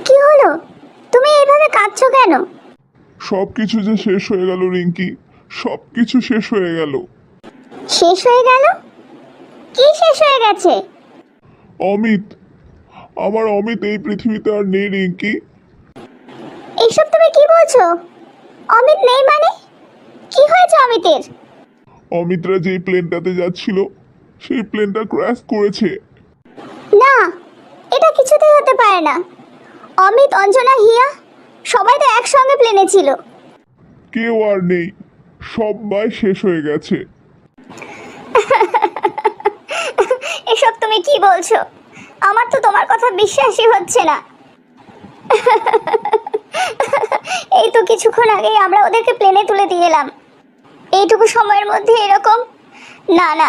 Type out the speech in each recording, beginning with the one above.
কি হলো? তুমি এইভাবে কাঁদছো কেন? সবকিছু যে শেষ হয়ে গেল রিঙ্কি, সবকিছু শেষ হয়ে গেল। শেষ হয়ে গেল? কি শেষ হয়ে গেছে? অমিত, আমার অমিত এই পৃথিবীতে আর নেই রিঙ্কি। এইসব তুমি কি বলছো? অমিত নেই মানে? কি হয়েছে অমিতের? অমিতরা যেই প্লেনটাতে যাচ্ছিল সেই প্লেনটা ক্র্যাশ করেছে। না, এটা কিছুতেই হতে পারে না। অমিত, অঞ্জনা, হিয়া সবাই তো একসঙ্গে প্লেনে ছিল। কেউ আর নেই, সবাই শেষ হয়ে গেছে। এসব তুমি কি বলছো? আমার তো তোমার কথা বিশ্বাসই হচ্ছে না। এই তো কিছুক্ষণ আগেই আমরা ওদেরকে প্লেনে তুলে দিয়ে এলাম, এইটুকু সময়ের মধ্যে এরকম? না না,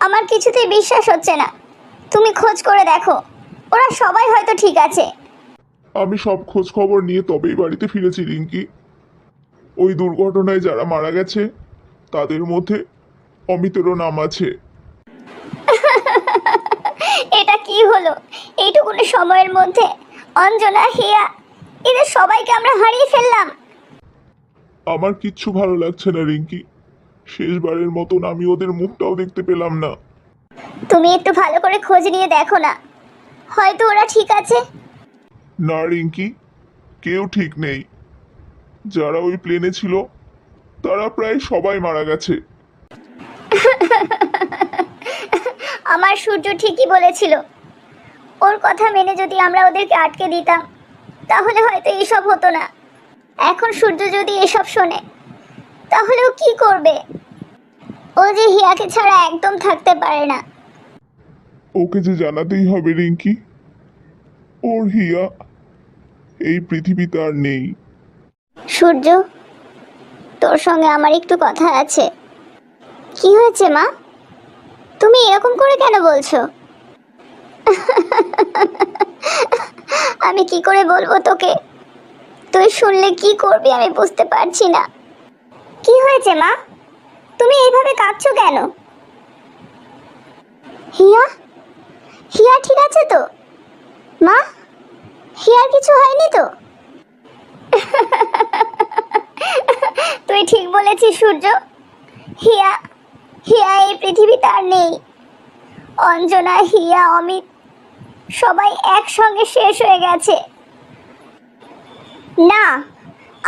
আমার কিছুতেই বিশ্বাস হচ্ছে না। তুমি খোঁজ করে দেখো, ওরা সবাই হয়তো ঠিক আছে। আমি সব খোঁজ খবর নিয়ে তবেই বাড়িতে ফিরেছি রিঙ্কি। ওই দুর্ঘটনায় যারা মারা গেছে তাদের মধ্যে অমিতেরও নাম আছে। এটা কি হলো? এইটুকুনি সময়ের মধ্যে অঞ্জনা, হিয়া এদের সবাইকে আমরা হারিয়ে ফেললাম। আমার কিচ্ছু ভালো লাগছে না রিঙ্কি। শেষবারের মতন আমি ওদের মুখটাও দেখতে পেলাম না। তুমি একটু ভালো করে খোঁজ নিয়ে দেখো না, হয়তো ওরা ঠিক আছে। না রিঙ্কি, কেউ ঠিক নেই। যারা ওই প্লেনে ছিল তারা প্রায় সবাই মারা গেছে। আমার সূর্য ঠিকই বলেছিল, ওর কথা মেনে যদি আমরা ওদেরকে আটকে দিতাম তাহলে হয়তো এসব হতো না। এখন সূর্য যদি এসব শোনে তাহলে ও কি করবে? ও যে হিয়াকে ছাড়া একদম থাকতে পারে না। ওকে যে জানাতেই হবে রিঙ্কি, ওর হিয়া এই পৃথিবীতে আর নেই। সূর্য, তোর সঙ্গে আমার একটু কথা আছে। কি হয়েছে মা? তুমি এরকম করে কেন বলছো? আমি কি করে বলবো তোকে? তুই শুনলে কি করবি আমি বুঝতে পারছি না। কি হয়েছে মা? তুমি এইভাবে কাঁদছো কেন? হিয়া, হিয়া ঠিক আছে তো? মা, হিয়ার কিছু হয়নি তো? তুই ঠিক বলেছিস সূর্য। হিয়া, হিয়া এই পৃথিবীতে আর নেই। অঞ্জনা, হিয়া, অমিত সবাই একসঙ্গে শেষ হয়ে গেছে। না,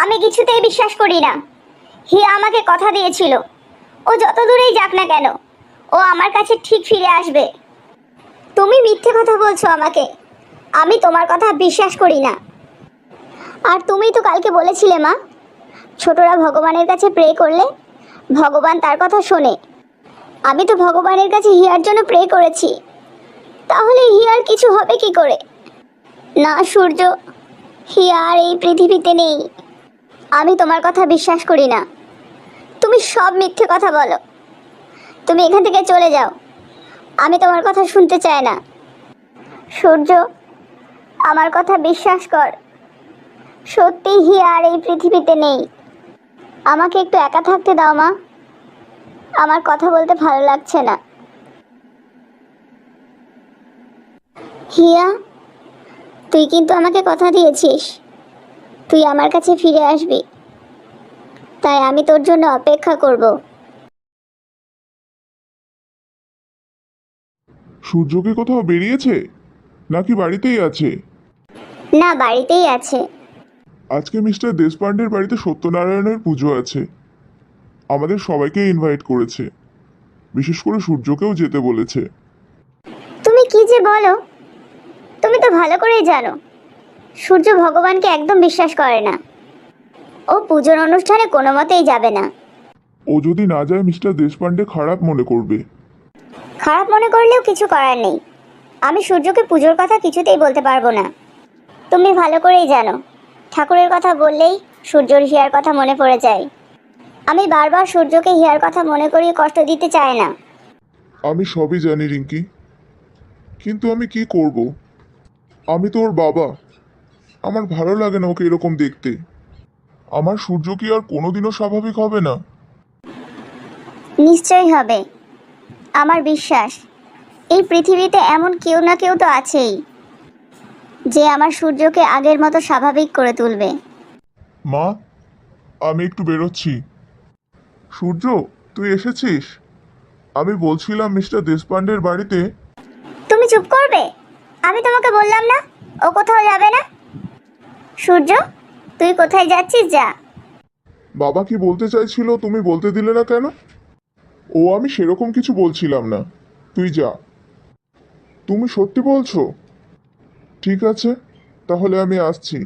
আমি কিছুতেই বিশ্বাস করি না। হিয়া আমাকে কথা দিয়েছিল, ও যত দূরেই যাক না কেন ও আমার কাছে ঠিক ফিরে আসবে। তুমি মিথ্যে কথা বলছো আমাকে, আমি তোমার কথা বিশ্বাস করি না। আর তুমি তো কালকে বলেছিলে মা, ছোটরা ভগবানের কাছে প্রে করলে ভগবান তার কথা শোনে। আমি তো ভগবানের কাছে হিয়ার জন্য প্রে করেছি, তাহলে হিয়ার কিছু হবে কি করে? না সূর্য, হিয়া আর এই পৃথিবীতে নেই। আমি তোমার কথা বিশ্বাস করি না। তুমি সব মিথ্যে কথা বলো। তুমি এখান থেকে চলে যাও, আমি তোমার কথা শুনতে চাই না। সূর্য, আমার কথা বিশ্বাস কর, সত্যি হিয়া আর এই পৃথিবীতে নেই। আমাকে একটু একা থাকতে দাও মা, আমার কথা বলতে ভালো লাগছে না। হিয়া, তুই কিন্তু আমাকে কথা দিয়েছিস তুই আমার কাছে ফিরে আসবি, তাই আমি তোর জন্য অপেক্ষা করব। সূর্য কি কোথাও বেরিয়েছে নাকি বাড়িতেই আছে? না, বাড়িতেই আছে। আজকে মিস্টার দেশপান্ডের বাড়িতে সত্যনারায়ণের পুজো আছে, আমাদের সবাইকে ইনভাইট করেছে, বিশেষ করে সূর্যকেও যেতে বলেছে। তুমি কি যে বলো, তুমি তো ভালো করেই জানো সূর্য ভগবানকে একদম বিশ্বাস করে না। ও পুজোর অনুষ্ঠানে কোনো মতেই যাবে না। ও যদি না যায় মিস্টার দেশপান্ডে খারাপ মনে করবে। খারাপ মনে করলেও কিছু করার নেই, আমি সূর্যকে পুজোর কথা কিছুতেই বলতে পারবো না। তুমি ভালো করেই জানো ঠাকুরের কথা বললেই সূর্যর হিয়ার কথা মনে পড়ে যায়। আমি বারবার সূর্যকে হিয়ার কথা মনে করিয়ে কষ্ট দিতে চাই না। আমি সবই জানি রিঙ্কি, কিন্তু আমি কি করব? আমি তো ওর বাবা, আমার ভালো লাগে না ওকে এরকম দেখতে। আমার সূর্য কি আর কোনোদিনও স্বাভাবিক হবে না? নিশ্চয়ই হবে, আমার বিশ্বাস এই পৃথিবীতে এমন কেউ না কেউ তো আছেই যে আমার সূর্যকে আগের মতো স্বাভাবিক করে তুলবে। মা, আমি একটু বেরোচ্ছি। সূর্য, তুই এসেছিস? আমি বলছিলাম মিস্টার দেশপান্ডের বাড়িতে। তুমি চুপ করবে? আমি তোমাকে বললাম না ও কোথাও যাবে না। সূর্য, তুই কোথায় যাচ্ছিস? যা। বাবা কি বলতে চাইছিল তুমি বলতে দিলে না কেন? ও আমি সেরকম কিছু বলছিলাম না, তুই যা। তুমি সত্যি বলছো? ঠিক আছে, তাহলে আমি আসছি।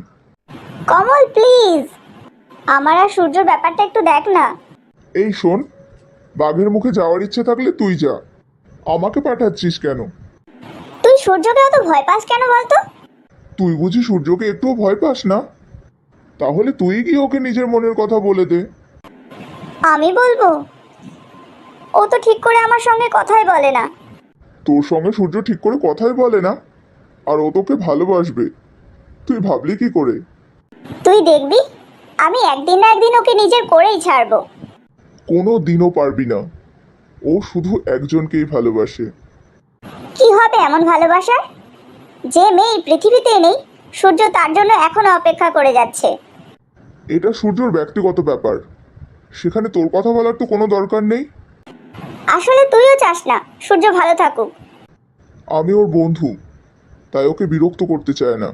কমল প্লিজ, আমার আর সূর্যর ব্যাপারটা একটু দেখ না। এই শোন, বাঘের মুখে যাওয়ার ইচ্ছে থাকলে তুই যা, আমাকে পাঠাচ্ছিস কেন? তুই সূর্যকে অত ভয় পাস কেন বলতো? তুই বুঝি সূর্যকে একটুও ভয় পাস না? তাহলে তুই গিয়ে ওকে নিজের মনের কথা বলে দে। আমি বলবো? ও তো ঠিক করে আমার সঙ্গে কথাই বলে না। তোর সঙ্গে সূর্য ঠিক করে কথাই বলে না, আর ও তোকে ভালোবাসবে, তুই ভাবলি কি করে? তুই দেখবি, আমি একদিন না একদিন ওকে নিজের করেই ছাড়বো। কোনো দিনও পারবি না, ও শুধু একজনকেই ভালোবাসে। কি হবে এমন ভালোবাসার? যে মেয়ে এই পৃথিবীতে নেই, সূর্য তার জন্য এখনো অপেক্ষা করে যাচ্ছে। এটা সূর্যর ব্যক্তিগত ব্যাপার, সেখানে তোর কথা বলার তো কোনো দরকার নেই। আসলে তুইও চাস না সূর্য ভালো থাকুক। আমি ওর বন্ধু, তাই ওকে বিরক্ত করতে চায় না।